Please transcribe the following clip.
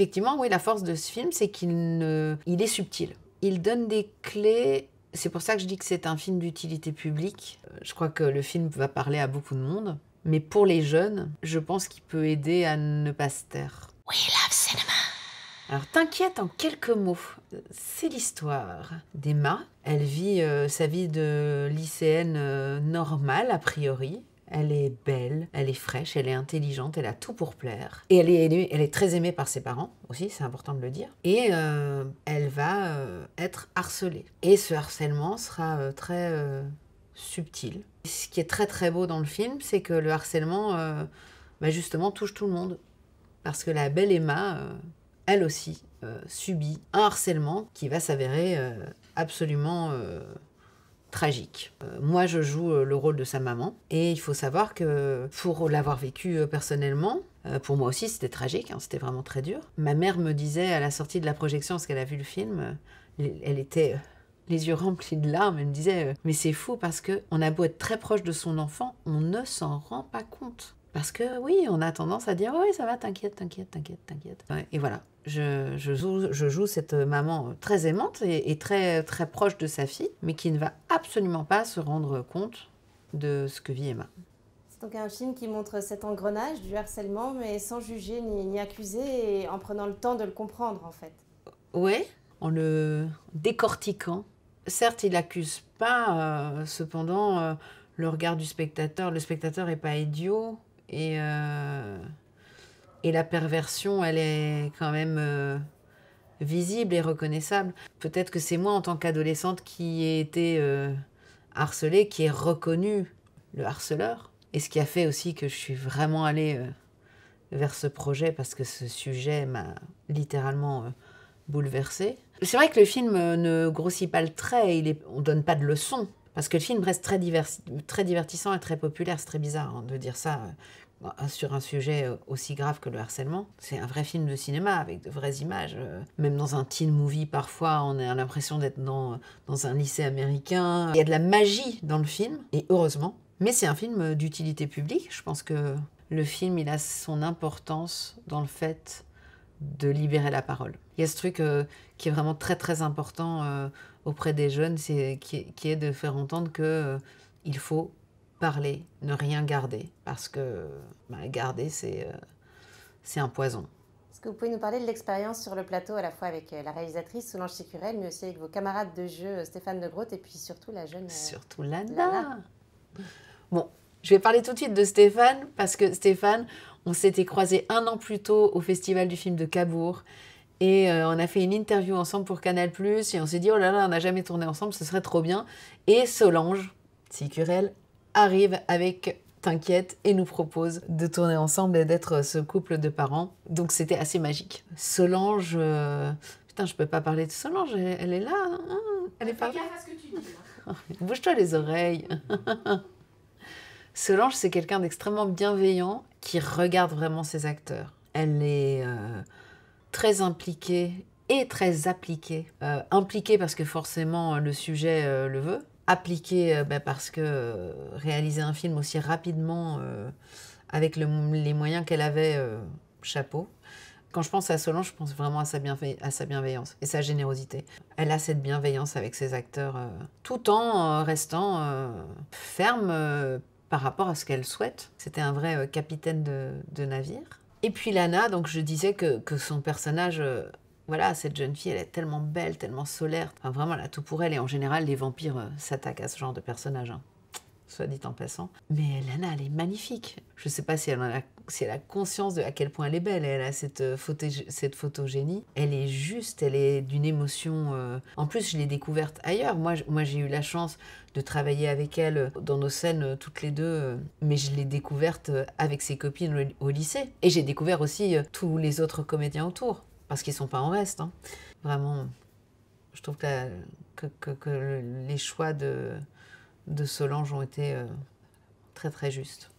effectivement, oui, la force de ce film, c'est il est subtil. Il donne des clés. C'est pour ça que je dis que c'est un film d'utilité publique. Je crois que le film va parler à beaucoup de monde. Mais pour les jeunes, je pense qu'il peut aider à ne pas se taire. We love cinema. Alors, T'inquiète en quelques mots. C'est l'histoire d'Emma. Elle vit sa vie de lycéenne normale, a priori. Elle est belle, elle est fraîche, elle est intelligente, elle a tout pour plaire. Et elle est très aimée par ses parents aussi, c'est important de le dire. Et elle va être harcelée. Et ce harcèlement sera très subtil. Ce qui est très très beau dans le film, c'est que le harcèlement, justement, touche tout le monde. Parce que la belle Emma, elle aussi, subit un harcèlement qui va s'avérer absolument tragique. Moi, je joue le rôle de sa maman. Et il faut savoir que pour l'avoir vécu personnellement, pour moi aussi, c'était tragique, hein, c'était vraiment très dur. Ma mère me disait à la sortie de la projection, parce qu'elle a vu le film, elle était les yeux remplis de larmes, elle me disait mais c'est fou parce qu'on a beau être très proche de son enfant, on ne s'en rend pas compte. Parce que oui, on a tendance à dire oui, ça va, t'inquiète. Ouais, et voilà, je joue cette maman très aimante et très, très proche de sa fille, mais qui ne va absolument pas se rendre compte de ce que vit Emma. C'est donc un film qui montre cet engrenage du harcèlement, mais sans juger ni accuser, et en prenant le temps de le comprendre, en fait. Oui, en le décortiquant. Certes, il n'accuse pas, cependant, le regard du spectateur. Le spectateur n'est pas idiot. Et la perversion, elle est quand même visible et reconnaissable. Peut-être que c'est moi, en tant qu'adolescente, qui ai été harcelée, qui ai reconnu le harceleur. Et ce qui a fait aussi que je suis vraiment allée vers ce projet, parce que ce sujet m'a littéralement bouleversée. C'est vrai que le film ne grossit pas le trait, on ne donne pas de leçons. Parce que le film reste très divertissant et très populaire. C'est très bizarre de dire ça sur un sujet aussi grave que le harcèlement. C'est un vrai film de cinéma avec de vraies images. Même dans un teen movie, parfois, on a l'impression d'être dans un lycée américain. Il y a de la magie dans le film, et heureusement. Mais c'est un film d'utilité publique. Je pense que le film, il a son importance dans le fait de libérer la parole. Il y a ce truc qui est vraiment très très important auprès des jeunes, qui est de faire entendre que il faut parler, ne rien garder, parce que garder, c'est un poison. Est-ce que vous pouvez nous parler de l'expérience sur le plateau, à la fois avec la réalisatrice Solange Sicurel, mais aussi avec vos camarades de jeu Stéphane De Groot, et puis surtout la jeune... Surtout Lana. Bon, je vais parler tout de suite de Stéphane, parce que Stéphane, on s'était croisés 1 an plus tôt au Festival du film de Cabourg. Et on a fait une interview ensemble pour Canal+, et on s'est dit, oh là là, on n'a jamais tourné ensemble, ce serait trop bien. Et Solange Sicurel arrive avec T'inquiète et nous propose de tourner ensemble et d'être ce couple de parents. Donc c'était assez magique. Solange... Putain, je peux pas parler de Solange, elle est là. Hein, elle est pas là. Fais gaffe à ce que tu dis. Bouge-toi les oreilles. Solange, c'est quelqu'un d'extrêmement bienveillant qui regarde vraiment ses acteurs. Elle est très impliquée et très appliquée. Impliquée parce que forcément le sujet le veut. Appliquée parce que réaliser un film aussi rapidement avec les moyens qu'elle avait, chapeau. Quand je pense à Solange, je pense vraiment à sa bienveillance et sa générosité. Elle a cette bienveillance avec ses acteurs tout en restant ferme par rapport à ce qu'elle souhaite. C'était un vrai capitaine de navire. Et puis Lana, donc je disais que son personnage, voilà, cette jeune fille, elle est tellement belle, tellement solaire. Enfin, vraiment, elle a tout pour elle. Et en général, les vampires s'attaquent à ce genre de personnage, hein, soit dit en passant. Mais Lana, elle est magnifique. Je ne sais pas si elle a conscience de à quel point elle est belle. Elle a cette photogénie. Elle est juste, elle est d'une émotion... En plus, je l'ai découverte ailleurs. Moi, j'ai eu la chance de travailler avec elle dans nos scènes toutes les deux. Mais je l'ai découverte avec ses copines au lycée. Et j'ai découvert aussi tous les autres comédiens autour. Parce qu'ils ne sont pas en reste. Hein. Vraiment, je trouve que les choix de Solange ont été très très justes.